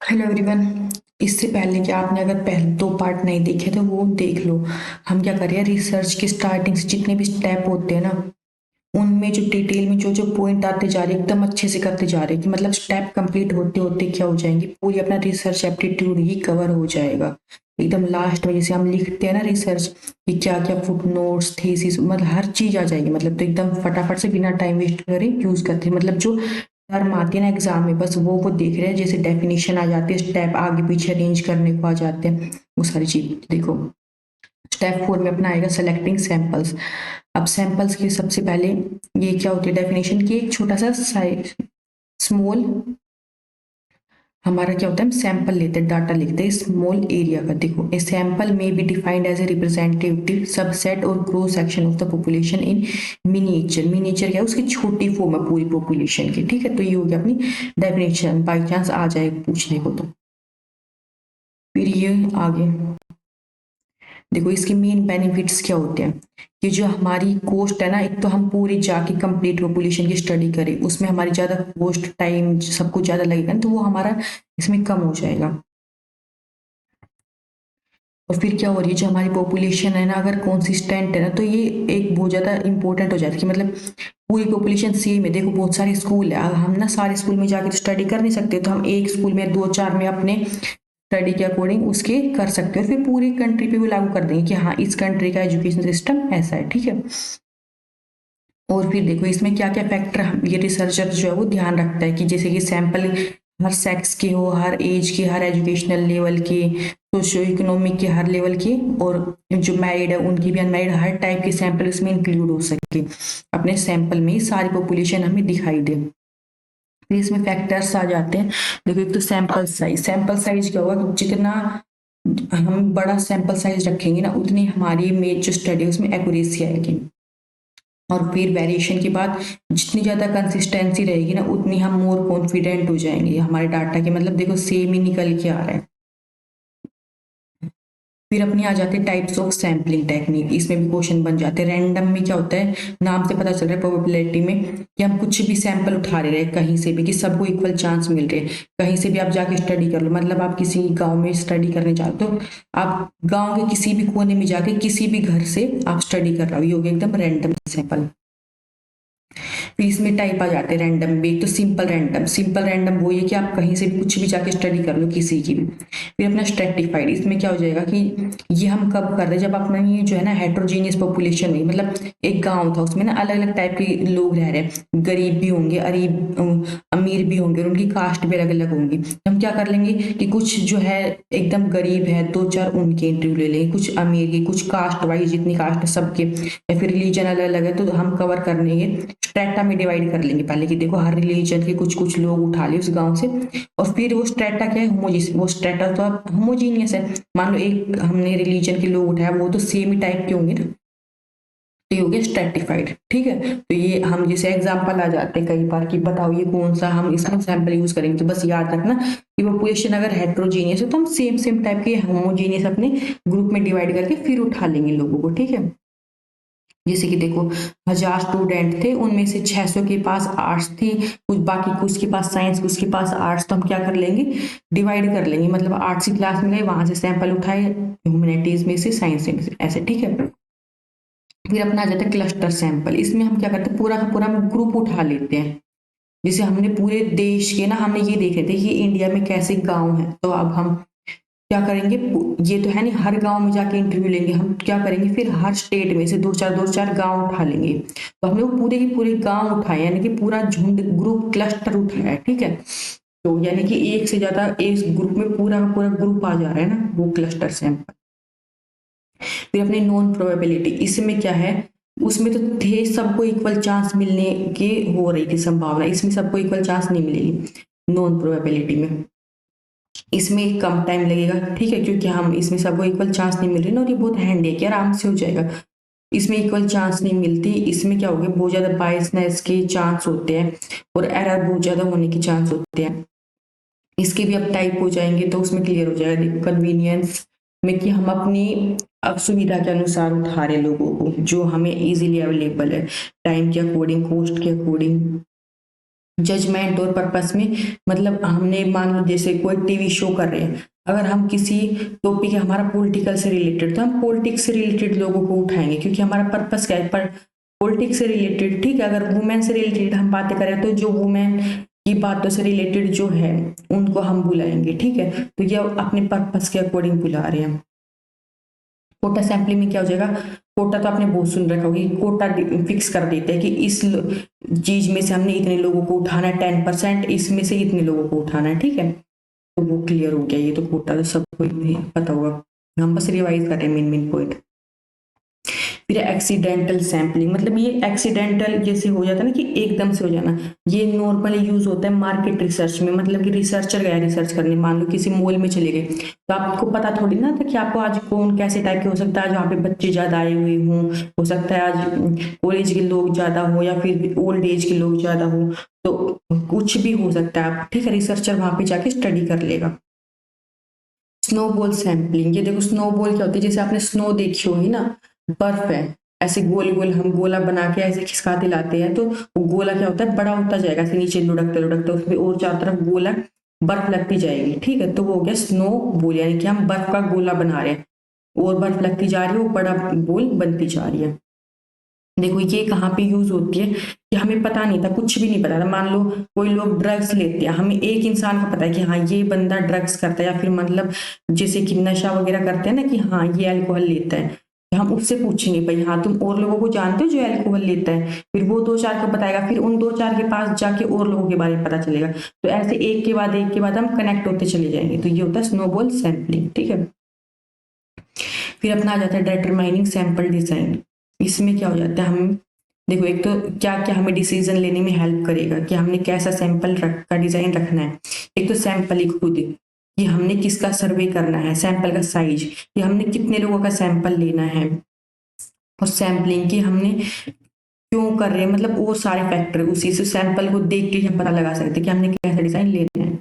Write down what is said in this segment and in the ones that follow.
Hello everyone. इससे पहले कि आपने अगर पहले दो पार्ट नहीं देखे तो वो देख लो। हम क्या कर रहे हैं, रिसर्च की स्टार्टिंग से जितने भी स्टेप होते हैं ना, उनमें जो डिटेल में जो जो पॉइंट आते जा रहे हैं एकदम अच्छे से करते जा रहे हैं कि मतलब स्टेप कंप्लीट होते होते क्या हो जाएंगे, पूरी अपना रिसर्च एप्टीट्यूड ही कवर हो जाएगा। एकदम लास्ट में जैसे हम लिखते हैं ना रिसर्च कि क्या क्या फुट नोट्स थीसिस, मतलब हर चीज आ जाएगी। मतलब तो एकदम फटाफट से बिना टाइम वेस्ट करे यूज करते हैं। मतलब जो टर्म आती है ना एग्जाम में, बस वो देख रहे हैं। जैसे डेफिनेशन आ जाती है, स्टेप आगे पीछे अरेंज करने को आ जाते हैं, वो सारी चीज देखो। स्टेप 4 में अपना आएगा सेलेक्टिंग सैंपल्स। अब सैंपल्स की सबसे पहले ये क्या होती है डेफिनेशन की, एक छोटा सा साइज स्मॉल, हमारा क्या होता है हम सैंपल लेते हैं, डाटा लिखते हैं स्मॉल एरिया का। देखो a sample may be defined as a representative subset or cross section of the population in miniature. Miniature क्या है, उसकी छोटी फॉर्म है पूरी पॉपुलेशन की। ठीक है, तो ये हो गया अपनी डेफिनेशन, बाई चांस आ जाए पूछने को तो। फिर ये आगे देखो इसके मेन बेनिफिट्स क्या होते हैं कि जो हमारी कॉस्ट है ना, एक तो हम पूरी जाके कंप्लीट पॉपुलेशन की स्टडी करें, उसमें हमारी ज्यादा कॉस्ट टाइम सब कुछ ज्यादा लगेगा ना, तो वो हमारा इसमें कम हो जाएगा। और फिर क्या हो रही है, जो हमारी पॉपुलेशन है ना अगर कंसिस्टेंट है ना, तो ये एक बहुत ज्यादा इंपॉर्टेंट हो जाता है कि मतलब पूरी पॉपुलेशन सेम है। देखो बहुत सारे स्कूल है, अब हम ना सारे स्कूल में जाकर स्टडी कर नहीं सकते, तो हम एक स्कूल में दो चार में अपने स्टडी के अकॉर्डिंग उसके कर सकते हो, फिर पूरी कंट्री पे भी लागू कर देंगे कि हाँ इस कंट्री का एजुकेशन सिस्टम ऐसा है। ठीक है, और फिर देखो इसमें क्या क्या फैक्टर ये रिसर्चर जो है वो ध्यान रखता है कि जैसे कि सैंपल हर सेक्स के हो, हर एज के, हर एजुकेशनल लेवल के, सोशियो इकोनॉमिक के हर लेवल के, और जो मैरिड है उनकी भी, अनमैरिड, हर टाइप के सैंपल इसमें इंक्लूड हो सके अपने सैंपल में ही, सारी पॉपुलेशन हमें दिखाई दे। फिर इसमें फैक्टर्स आ जाते हैं। देखो एक तो सैंपल साइज, सैंपल साइज क्या होगा, जितना हम बड़ा सैंपल साइज रखेंगे ना उतनी हमारी मेज जो स्टडी है उसमें एक्यूरेसी आएगी। और फिर वेरिएशन के बाद जितनी ज़्यादा कंसिस्टेंसी रहेगी ना, उतनी हम मोर कॉन्फिडेंट हो जाएंगे हमारे डाटा के, मतलब देखो सेम ही निकल के आ रहा है। फिर अपनी आ जाते हैं टाइप्स ऑफ सैम्पलिंग टेक्निक, इसमें भी क्वेश्चन बन जाते हैं। रैंडम में क्या होता है, नाम से पता चल रहा है प्रोबेबिलिटी में कि हम कुछ भी सैंपल उठा रहे हैं कहीं से भी, कि सबको इक्वल चांस मिल रहे हैं। कहीं से भी आप जाके स्टडी कर लो, मतलब आप किसी गांव में स्टडी करने चाहते हो, आप गांव के किसी भी कोने में जाके किसी भी घर से आप स्टडी कर रहे हो, ये हो गया एकदम रैंडम सैंपल। फिर इसमें टाइप आ जाते हैं रैंडम में। एक तो सिंपल रैंडम, सिंपल रैंडम वो ये कि आप कहीं से भी कुछ भी जाके स्टडी कर लो किसी की भी। फिर अपना स्ट्रेटिफाइड, इसमें क्या हो जाएगा कि ये हम कब कर रहे हैं, जब अपना ये जो है ना हेट्रोजीनियस पॉपुलेशन हुई, मतलब एक गांव था उसमें ना अलग अलग टाइप के लोग रह रहे हैं, गरीब भी होंगे, अमीर भी होंगे, और उनकी कास्ट भी अलग अलग होंगी। हम क्या कर लेंगे कि कुछ जो है एकदम गरीब है दो चार उनके इंटरव्यू ले लेंगे, कुछ अमीर की, कुछ कास्ट वाइज जितनी कास्ट है सबके, या फिर रिलीजन अलग अलग है तो हम कवर कर लेंगे, स्ट्रेटा में डिवाइड कर लेंगे पहले कि देखो हर रिलीजन के कुछ कुछ लोग उठा लिए उस गांव से। और फिर वो स्ट्रेटा क्या है, होमोजीनियस, वो स्ट्रेटा तो अब होमोजीनियस है। मान लो एक हमने रिलीजन के लोग उठाया, वो तो सेम ही टाइप के होंगे ना, तो ये हो गया स्ट्रेटिफाइड। ठीक है, तो ये हम जैसे एग्जांपल आ जाते हैं कई बार कि बताओ ये कौन सा हम इसमें सैंपल यूज करेंगे, तो बस याद रखना कि पॉपुलेशन अगर हेट्रोजीनियस है तो हम सेम सेम टाइप के होमोजीनियस अपने ग्रुप में डिवाइड करके फिर उठा लेंगे लोगों को। ठीक है, जैसे कि देखो 1000 स्टूडेंट थे, उनमें से 600 के पास आर्ट्स थी, कुछ बाकी कुछ के पास साइंस, कुछ के पास आर्ट्स, तो हम क्या कर लेंगे डिवाइड कर लेंगे, मतलब आर्ट्स की क्लास में गए वहां से सैंपल उठाए, ह्यूमैनिटीज में से, साइंस में से, ऐसे। ठीक है, फिर अपना आ जाता है क्लस्टर सैंपल, इसमें हम क्या करते हैं पूरा का पूरा ग्रुप उठा लेते हैं। जैसे हमने पूरे देश के ना हमने ये देखे थे कि इंडिया में कैसे गांव है, तो अब हम क्या करेंगे, ये तो है नहीं हर गांव में जाके इंटरव्यू लेंगे, हम क्या करेंगे फिर हर स्टेट में से दो चार गांव उठा लेंगे। तो हमने वो पूरे के पूरे गांव उठाए, यानी कि पूरा झुंड ग्रुप क्लस्टर उठाया। ठीक है, तो यानी कि एक से ज्यादा एक ग्रुप में पूरा का पूरा ग्रुप आ जा रहा है ना, वो क्लस्टर सैंपल। फिर अपने नॉन प्रोबेबिलिटी, इसमें क्या है, उसमें तो थे सबको इक्वल चांस मिलने की हो रही थी संभावना, इसमें सबको इक्वल चांस नहीं मिलेगी नॉन प्रोबेबिलिटी में, इसमें कम टाइम लगेगा। ठीक है, क्योंकि हम इसमें सबको इक्वल चांस नहीं मिल रही ना, और ये बहुत हैंडी है कि आराम से हो जाएगा। इसमें इक्वल चांस नहीं मिलती, इसमें क्या हो गया बहुत ज्यादा बायसनेस के चांस होते हैं, और एरर बहुत ज्यादा होने के चांस होते हैं। इसके भी अब टाइप हो जाएंगे तो उसमें क्लियर हो जाएगा कन्वीनियंस में कि हम अपनी अब सुविधा के अनुसार उठा रहे लोगों को जो हमें इजीली अवेलेबल है, टाइम के अकॉर्डिंग, कॉस्ट के अकॉर्डिंग। जजमेंट और पर्पस में, मतलब हमने मान लो जैसे कोई टीवी शो कर रहे हैं, अगर हम किसी टॉपिक हमारा पॉलिटिकल से रिलेटेड, तो हम पॉलिटिक्स से रिलेटेड लोगों को उठाएंगे, क्योंकि हमारा पर्पस क्या है, पर पॉलिटिक्स से रिलेटेड, ठीक है। अगर वुमेन से रिलेटेड हम बातें करें, तो जो वुमेन की बातों से रिलेटेड जो है उनको हम बुलाएंगे, ठीक है। तो ये अपने पर्पस के अकॉर्डिंग बुला रहे हैं। कोटा सैंपलिंग में क्या हो जाएगा, कोटा तो आपने बहुत सुन रखा होगा, कोटा फिक्स कर देते हैं कि इस चीज में से हमने इतने लोगों को उठाना है, 10%, इसमें से इतने लोगों को उठाना है, ठीक है। तो वो क्लियर हो गया, ये तो कोटा तो सबको ही पता होगा, हम बस रिवाइज कर रहे हैं मेन मेन पॉइंट। फिर एक्सीडेंटल सैंपलिंग, मतलब ये एक्सीडेंटल जैसे हो जाता है ना कि एकदम से हो जाना, ये नॉर्मली यूज होता है मार्केट रिसर्च में, मतलब कि रिसर्चर गया रिसर्च करने, मान लो किसी मॉल में चले गए, तो आपको पता थोड़ी ना था कि आपको आज कौन कैसे टाइप के हो सकता है, आज वहाँ पे बच्चे ज्यादा आए हुए हों, हो सकता है आज कॉलेज के लोग ज्यादा हो या फिर ओल्ड एज के लोग ज्यादा हो, तो कुछ भी हो सकता है, आप ठीक है, रिसर्चर वहां पे जाके स्टडी कर लेगा। स्नोबॉल सैंपलिंग, ये देखो स्नोबॉल क्या होती है, जैसे आपने स्नो देखी होगी ना, बर्फ है, ऐसे गोल गोल हम गोला बना के ऐसे खिसकाते लाते हैं, तो वो गोला क्या होता है, बड़ा होता जाएगा, ऐसे नीचे लुढ़कते लुढ़कते, उसमें और चारों तरफ गोला बर्फ लगती जाएगी, ठीक है। तो वो हो गया स्नो बॉल, यानी कि हम बर्फ का गोला बना रहे हैं, और बर्फ लगती जा रही है, वो बड़ा बॉल बनती जा रही है। देखो ये कहाँ पे यूज होती है, कि हमें पता नहीं था, कुछ भी नहीं पता था, मान लो कोई लोग ड्रग्स लेते हैं, हमें एक इंसान को पता है कि हाँ ये बंदा ड्रग्स करता है, या फिर मतलब जैसे कि नशा वगैरह करते हैं ना, कि हाँ ये अल्कोहल लेता है, तो हम उससे पूछेंगे भाई हाँ तुम और लोगों को जानते हो जो अल्कोहल लेता है, फिर वो दो चार को बताएगा, फिर उन दो चार के पास जाके और लोगों के बारे में पता चलेगा, तो ऐसे एक के बाद हम कनेक्ट होते चले जाएंगे, तो ये होता है स्नोबॉल सैंपलिंग, ठीक है। फिर अपना आ जाता है डिटरमाइनिंग सैंपल डिजाइन, इसमें क्या हो जाता है, हम देखो एक तो क्या क्या हमें डिसीजन लेने में हेल्प करेगा कि हमने कैसा सैंपल रख का डिजाइन रखना है। एक तो सैंपल ही खुद, कि हमने किसका सर्वे करना है, सैंपल का साइज, कि हमने कितने लोगों का सैंपल लेना है, और सैंपलिंग की हमने क्यों कर रहे हैं, मतलब वो सारे फैक्टर उसी से सैंपल को देख के हम पता लगा सकते हैं कि हमने कैसा डिजाइन लेना है।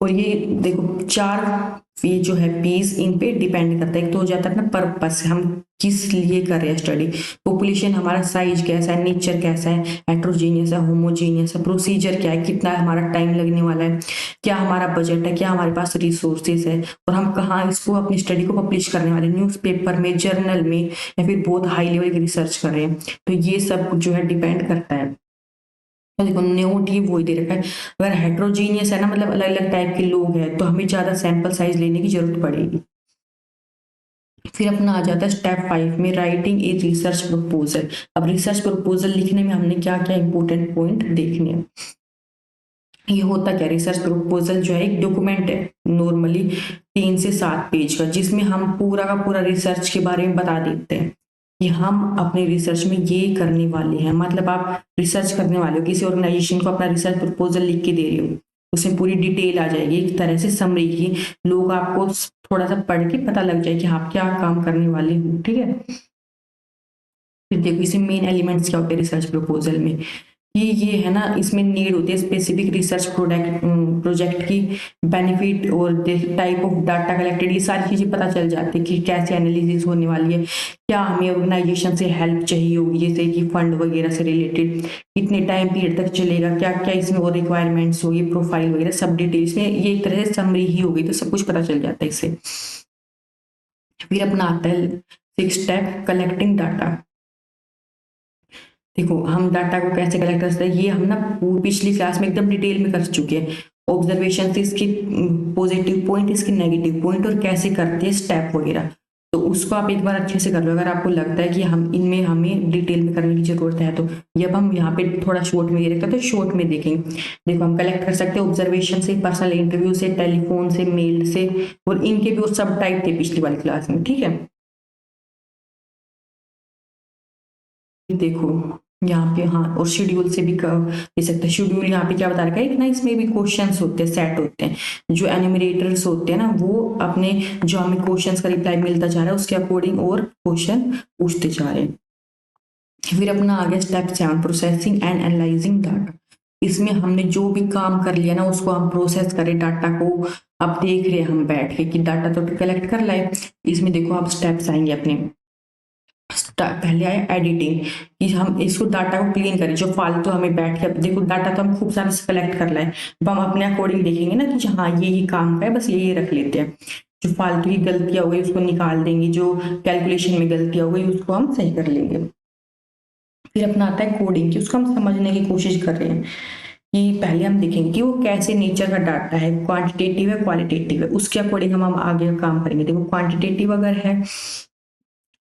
और ये देखो चार, ये जो है पीस इन पे डिपेंड करता है, एक तो हो जाता है ना पर्पस, हम किस लिए कर रहे हैं स्टडी, पॉपुलेशन हमारा साइज कैसा है, नेचर कैसा है, हेट्रोजीनियस है, होमोजीनियस है, प्रोसीजर क्या है, कितना हमारा टाइम लगने वाला है, क्या हमारा बजट है, क्या हमारे पास रिसोर्सेज है, और हम कहाँ इसको अपनी स्टडी को पब्लिश करने वाले, न्यूज़पेपर में, जर्नल में, या फिर बहुत हाई लेवल की रिसर्च कर रहे हैं, तो ये सब जो है डिपेंड करता है। तो देखो नोट ये वही दे रखा है, अगर हेट्रोजीनियस है ना, मतलब अलग अलग टाइप के लोग हैं, तो हमें ज्यादा सैंपल साइज लेने की जरूरत पड़ेगी। फिर अपना आ जाता है स्टेप 5 में राइटिंग ए रिसर्च प्रपोजल। अब रिसर्च प्रपोजल लिखने में हमने क्या क्या इंपॉर्टेंट पॉइंट देखने हैं। ये होता क्या, रिसर्च प्रपोजल जो है एक डॉक्यूमेंट है, नॉर्मली 3 से 7 पेज का, जिसमें हम पूरा का पूरा रिसर्च के बारे में बता देते हैं कि हम अपने रिसर्च में ये करने वाले हैं, मतलब आप रिसर्च करने वाले हो, किसी ऑर्गेनाइजेशन को अपना रिसर्च प्रपोजल लिख के दे रहे हो, उसमें पूरी डिटेल आ जाएगी, एक तरह से समरी की, लोग आपको थोड़ा सा पढ़ के पता लग जाए कि आप क्या काम करने वाले हो, ठीक है। फिर देखो इसमें मेन एलिमेंट्स क्या होते हैं रिसर्च प्रपोजल में, ये है ना, इसमें नीड होती है स्पेसिफिक रिसर्च प्रोडक्ट प्रोजेक्ट की, बेनिफिट और टाइप ऑफ डाटा कलेक्टेड, ये सारी चीजें पता चल जाती है कि कैसे एनालिसिस होने वाली है, क्या हमें ऑर्गेनाइजेशन से हेल्प चाहिए होगी, जैसे कि फंड वगैरह से रिलेटेड, कितने टाइम पीरियड तक चलेगा, क्या क्या इसमें और रिक्वायरमेंट्स होगी, प्रोफाइल वगैरह सब डिटेल्स में, ये एक तरह से समरी ही होगी, तो सब कुछ पता चल जाता है इससे। फिर अपना आता है 6 स्टेप कलेक्टिंग डाटा। देखो हम डाटा को कैसे कलेक्ट करते हैं, ये हम ना पिछली क्लास में एकदम डिटेल में कर चुके हैं, ऑब्जर्वेशन से इसके पॉजिटिव पॉइंट, इसके नेगेटिव पॉइंट, और कैसे करते हैं स्टेप वगैरह, तो उसको आप एक बार अच्छे से कर लो, अगर आपको लगता है कि हम इनमें हमें डिटेल में करने की जरूरत है, तो ये अब हम यहाँ पे थोड़ा शॉर्ट में ये रखा तो शॉर्ट में देखेंगे। देखो हम कलेक्ट कर सकते हैं ऑब्जर्वेशन से, पर्सनल इंटरव्यू से, टेलीफोन से, मेल से, और इनके भी और सब टाइप थे पिछली वाली क्लास में, ठीक है। देखो यहाँ पे हाँ, और शेड्यूल से भी दे सकते हैं, शेड्यूल यहाँ पे क्या बता रखा है, एक ना इसमें भी क्वेश्चंस होते हैं, सेट होते हैं, जो एनिमरेटर्स होते हैं ना, वो अपने जो हमें क्वेश्चंस का रिप्लाई मिलता जा रहा है उसके अकॉर्डिंग और क्वेश्चन पूछते जा रहे हैं। फिर अपना आ गया step 7 processing and analysing data. इसमें हमने जो भी काम कर लिया ना, उसको हम प्रोसेस करें डाटा को, अब देख रहे हैं हम बैठ के कि डाटा तो कलेक्ट कर लाए। इसमें देखो आप स्टेप्स आएंगे अपने, पहले आया एडिटिंग, कि हम इसको डाटा को क्लीन करें, जो फालतू हमें बैठ के, देखो डाटा तो हम खूब सारा कलेक्ट कर लाए, अब हम अपने अकॉर्डिंग देखेंगे ना कि हाँ ये काम का है, बस ये रख लेते हैं। जो फालतू की गलतियां हो गई उसको निकाल देंगे, जो कैलकुलेशन में गलतियां हो गई उसको हम सही कर लेंगे। फिर अपना आता है कोडिंग, कि उसको हम समझने की कोशिश कर रहे हैं, कि पहले हम देखेंगे कि वो कैसे नेचर का डाटा है, क्वांटिटेटिव है क्वालिटेटिव है, उसके अकॉर्डिंग हम आगे काम करेंगे। देखो क्वांटिटेटिव अगर है,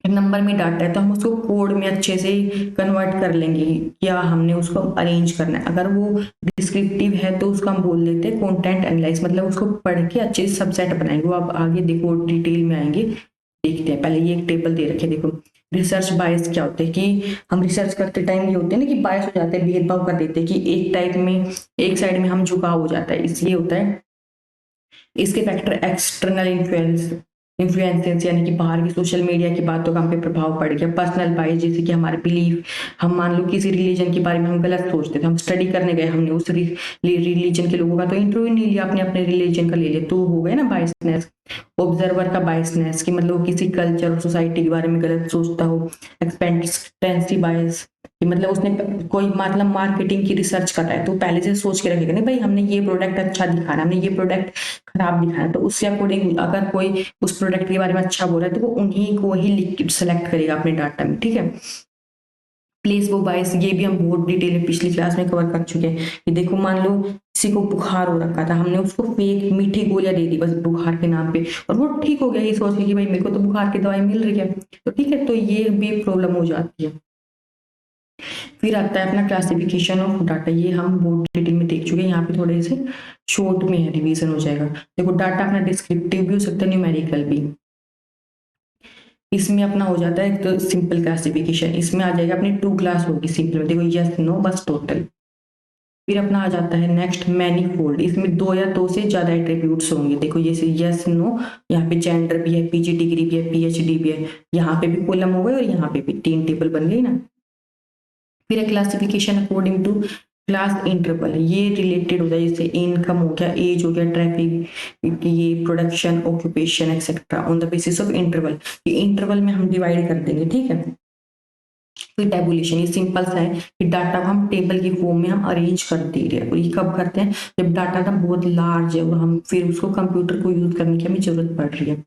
नंबर में डाटा है, तो हम उसको कोड में अच्छे से कन्वर्ट कर लेंगे, क्या हमने उसको अरेंज करना है। अगर वो डिस्क्रिप्टिव है तो उसको हम बोल देते हैं कंटेंट एनालाइज, मतलब उसको पढ़ के अच्छे से सबसेट बनाएंगे। वो आप आगे देखो डिटेल में आएंगे, देखते हैं। पहले ये एक टेबल दे रखे, देखो रिसर्च बायस क्या होते हैं, कि हम रिसर्च करते टाइम ये होते हैं ना कि बायस हो जाते हैं, भेदभाव कर देते हैं, कि एक टाइप में एक साइड में हम झुकाव हो जाता है, इसलिए होता है। इसके फैक्टर एक्सटर्नल इन्फ्लुएंसेस, यानी कि बाहर की सोशल मीडिया की बातों का हम पे प्रभाव पड़ गया। पर्सनल बाइस, जैसे कि हमारे बिलीफ, हम मान लो किसी रिलीजन के बारे में हम गलत सोचते थे, हम स्टडी करने गए, हमने उस रिलीजन के लोगों का तो इंटरव्यू नहीं लिया, आपने अपने रिलीजन का ले लिया, तो हो गया ना बाइसनेस। ऑब्जर्वर का बाइसनेस, कि मतलब वो किसी कल्चर और सोसाइटी के बारे में गलत सोचता हो। एक्सपेक्टेंसी बाइस, कि मतलब उसने कोई मतलब मार्केटिंग की रिसर्च कर रहा है, तो पहले से सोच के रखेगा नहीं भाई हमने ये प्रोडक्ट अच्छा दिखाना, हमने ये प्रोडक्ट खराब दिखाना है, तो उससे अकॉर्डिंग अगर कोई उस प्रोडक्ट के बारे में अच्छा बोल रहा है तो वो उन्हीं को ही लिख सेलेक्ट करेगा अपने डाटा में, ठीक है। प्लेसबो बायस, ये भी हम बहुत डिटेल में पिछली क्लास में कवर कर चुके हैं, कि देखो मान लो किसी को बुखार हो रखा था, हमने उसको फेक मीठी गोलियां दे दी बस बुखार के नाम पे, और वो ठीक हो गया, ये सोच के कि भाई मेरे को तो बुखार की दवाई मिल रही है, तो ठीक है, तो ये भी प्रॉब्लम हो जाती है। फिर आता है अपना क्लासिफिकेशन ऑफ डाटा, ये हम बहुत डिटेल में देख चुके हैं, यहाँ पे थोड़े से शॉर्ट में है, रिवीजन हो जाएगा। देखो डाटा अपना डिस्क्रिप्टिव भी हो सकता है, न्यूमेरिकल भी। इसमें अपना हो जाता है एक तो सिंपल क्लासिफिकेशन, इसमें आ जाएगा अपनी टू क्लास होगी सिंपल में, देखो यस नो बस टोटल। फिर अपना आ जाता है नेक्स्ट मैनीफोल्ड, इसमें दो या दो से ज्यादा एट्रीब्यूट्स होंगे, देखो ये यस नो, यहाँ पे जेंडर भी है, पीजी डिग्री भी है, पीएचडी भी है, यहाँ पे भी कॉलम हो गए और यहाँ पे भी तीन टेबल बन गई ना। फिर है classification according to class interval, ये रिलेटेड होता है, जैसे इनकम हो गया, एज हो गया, ट्रैफिक, ये production, occupation etcetera, on the basis of interval, ये इंटरवल में हम डिवाइड कर देंगे, ठीक है। फिर टेबुलेशन, ये सिंपल सा है कि डाटा को हम टेबल की फॉर्म में हम अरेंज कर दे रहे हैं, और ये कब करते हैं, जब डाटा का बहुत लार्ज है और हम फिर उसको कंप्यूटर को यूज करने की हमें जरूरत पड़ रही है।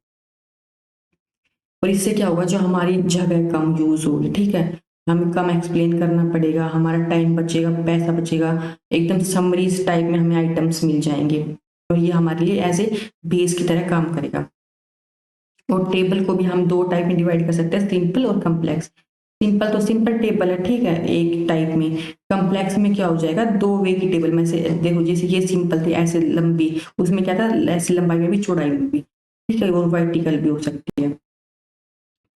और इससे क्या होगा, जो हमारी जगह कम यूज होगी, ठीक है, हमें कम एक्सप्लेन करना पड़ेगा, हमारा टाइम बचेगा, पैसा बचेगा, एकदम समरीज टाइप में हमें आइटम्स मिल जाएंगे, और ये हमारे लिए एज ए बेस की तरह काम करेगा। और टेबल को भी हम दो टाइप में डिवाइड कर सकते हैं, सिंपल और कम्प्लेक्स। सिंपल तो सिंपल टेबल है, ठीक है, एक टाइप में। कम्प्लेक्स में क्या हो जाएगा, दो वे की टेबल में से, देखो जैसे ये सिंपल थी ऐसे लंबी, उसमें क्या था ऐसे लंबाई में भी चौड़ाई में भी, ठीक है, और वर्टिकल भी हो सकती है।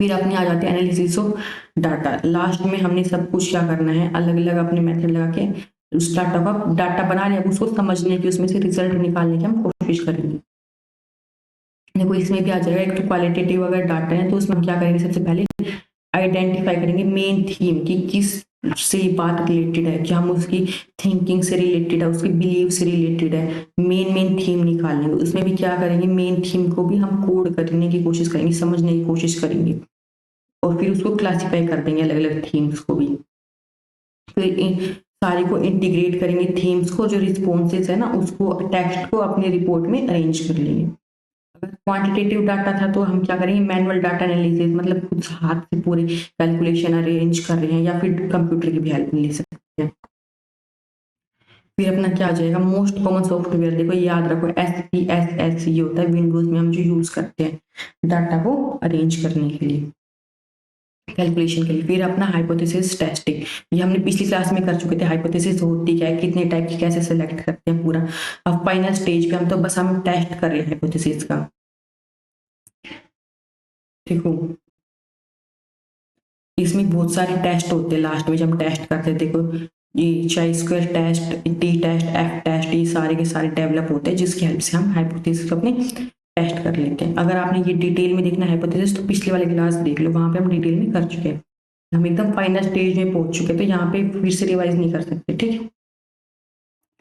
फिर अपने आ जाते हैं एनालिसिस ऑफ डाटा, लास्ट में हमने सब कुछ क्या करना है, अलग अलग अपने मेथड लगा के उस डाटा का डाटा बना लिया, उसको समझने की, उसमें से रिजल्ट निकालने की हम कोशिश करेंगे। देखो इसमें भी आ जाएगा, एक तो क्वालिटेटिव अगर डाटा है तो उसमें हम क्या करेंगे, सबसे पहले आइडेंटिफाई करेंगे मेन थीम, कि किस से बात रिलेटेड है, क्या हम उसकी थिंकिंग से रिलेटेड है, उसकी बिलीव से रिलेटेड है, मेन मेन थीम निकालेंगे। उसमें भी क्या करेंगे, मेन थीम को भी हम कोड करने की कोशिश करेंगे, समझने की कोशिश करेंगे, और फिर उसको क्लासिफाई कर देंगे अलग अलग थीम्स को भी। फिर सारे को इंटीग्रेट करेंगे थीम्स को, जो रिस्पॉन्सेज है ना उसको, टेक्स्ट को अपनी रिपोर्ट में अरेंज कर लेंगे। अगर क्वांटिटेटिव डाटा था तो हम क्या करेंगे, मैनुअल डाटा एनालिसिस, मतलब खुद हाथ से पूरे कैलकुलेशन अरेंज कर रहे हैं, या फिर कंप्यूटर की भी हेल्प ले सकते हैं। फिर अपना क्या आ जाएगा, मोस्ट कॉमन सॉफ्टवेयर, देखो ये याद रखो SPSS, ये होता है विंडोज में हम जो यूज करते हैं डाटा को अरेंज करने के लिए, कैलकुलेशन के लिए। फिर अपना हाइपोथेसिस टेस्टिंग, ये हमने पिछली क्लास में कर चुके थे, हाइपोथेसिस होती क्या है, कितने टाइप की, कैसे सेलेक्ट करते हैं पूरा। अब फाइनल स्टेज पे हम तो बस हम टेस्ट कर रहे हैं हाइपोथेसिस का। देखो इसमें बहुत सारे टेस्ट होते हैं, लास्ट में जब हम टेस्ट करते हैं, देखो ये chi square test, T test, F test, ये सारे के सारे डेवलप होते हैं, जिसकी हेल्प से हम हाइपोथेसिस को अपने टेस्ट कर लेते हैं। अगर आपने ये डिटेल में देखना है हाइपोथेसिस, तो पिछले वाली क्लास देख लो, वहां पे हम डिटेल में कर चुके हैं, हम एकदम फाइनल स्टेज में पहुंच चुके हैं, तो यहाँ पे फिर से रिवाइज नहीं कर सकते, ठीक है।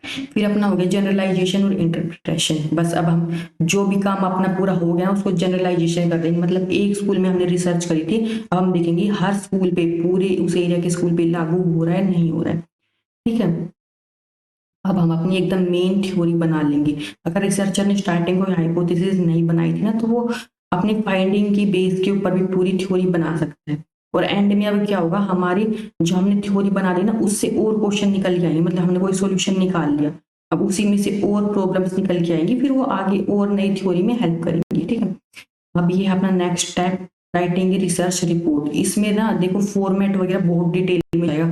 फिर अपना हो गया जनरलाइजेशन और इंटरप्रिटेशन। बस अब हम जो भी काम अपना पूरा हो गया उसको जनरलाइजेशन कर देंगे, मतलब एक स्कूल में हमने रिसर्च करी थी, अब हम देखेंगे हर स्कूल पे, पूरे उस एरिया के स्कूल पे लागू हो रहा है नहीं हो रहा है। ठीक है, अब हम अपनी एकदम मेन थ्योरी बना लेंगे। अगर रिसर्चर ने स्टार्टिंग में हाइपोथेसिस नहीं बनाई थी ना, तो वो अपनी फाइंडिंग की बेस के ऊपर भी पूरी थ्योरी बना सकता है। और एंड में अब क्या होगा, हमारी जो हमने थ्योरी बना ली ना उससे और क्वेश्चन निकल के आएंगे, मतलब हमने कोई सॉल्यूशन निकाल लिया, अब उसी में से और प्रॉब्लम्स निकल के आएंगी, फिर वो आगे और नई थ्योरी में हेल्प करेंगी। ठीक है, अब ये है अपना next step, writing research report. इसमें ना देखो फॉर्मेट वगैरह बहुत डिटेल में आएगा,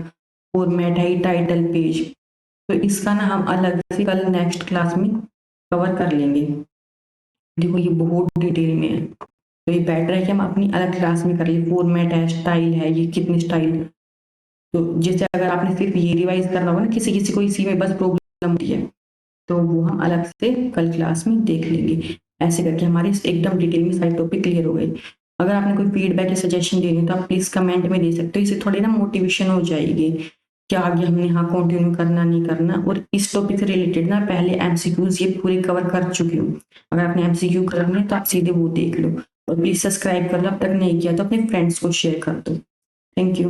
फॉर्मेट है टाइटल पेज, तो इसका ना हम अलग से कल नेक्स्ट क्लास में कवर कर लेंगे। देखो ये बहुत डिटेल में है, तो ये बेटर है कि हम अपनी अलग क्लास में कर लें। फॉर्मेट है, स्टाइल है, ये कितनी स्टाइल, तो जैसे अगर आपने सिर्फ ये रिवाइज करना होगा ना, किसी किसी को इसी में बस प्रॉब्लम होती है, तो वो हम अलग से कल क्लास में देख लेंगे। ऐसे करके हमारी एकदम डिटेल में सारे टॉपिक क्लियर हो गए। अगर आपने कोई फीडबैक या सजेशन देनी है तो आप प्लीज कमेंट में दे सकते हो, इससे थोड़ी ना मोटिवेशन हो जाएगी कि आगे हमने हाँ कंटिन्यू करना नहीं करना। और इस टॉपिक से रिलेटेड ना पहले एमसीक्यूज ये पूरे कवर कर चुकी हूँ, अगर आपने एमसीक्यू करने हैं तो आप सीधे वो देख लो। और प्लीज सब्सक्राइब कर लो, अब तक नहीं किया तो अपने फ्रेंड्स को शेयर कर दो। Thank you.